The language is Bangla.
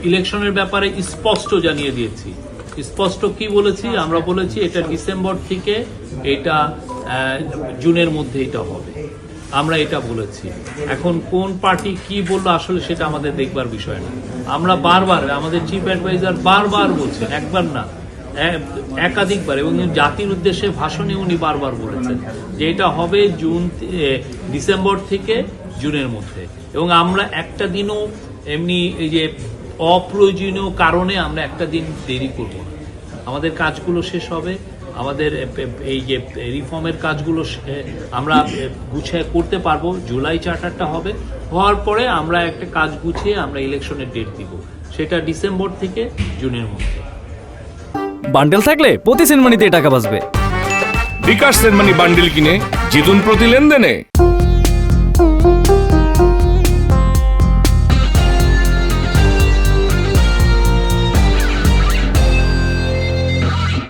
ইলেকশনের ব্যাপারে স্পষ্ট জানিয়ে দিয়েছি। স্পষ্ট কি বলেছি? আমরা বলেছি এটা ডিসেম্বর থেকে এটা জুনের মধ্যে এটা হবে, আমরা এটা বলেছি। এখন কোন পার্টি কি বললো আসলে সেটা আমাদের দেখবার বিষয় না। আমরা বারবার, আমাদের চিফ অ্যাডভাইজার বারবার বলছেন, একবার না একাধিকবার, এবং জাতির উদ্দেশ্যে ভাষণে উনি বারবার বলেছেন যে এটা হবে ডিসেম্বর থেকে জুনের মধ্যে। এবং আমরা একটা দিনও এমনি এই যে অপ্রয়োজনীয় কারণে আমরা একটা দিন দেরি করব না। আমাদের কাজগুলো শেষ হবে, আমাদের এই যে রিফর্মের কাজগুলো আমরা গুছিয়ে করতে পারবো। জুলাই চার্টারটা হবে, হওয়ার পরে আমরা একটা কাজ গুছিয়ে আমরা ইলেকশনের ডেট দিব, সেটা ডিসেম্বর থেকে জুনের মধ্যে। বান্ডেল থাকলে প্রতি সেনমানিতে টাকা বাঁচবে। বিকাশ সেনমানি বান্ডেল কিনে জিতুন প্রতি লেনদেনে।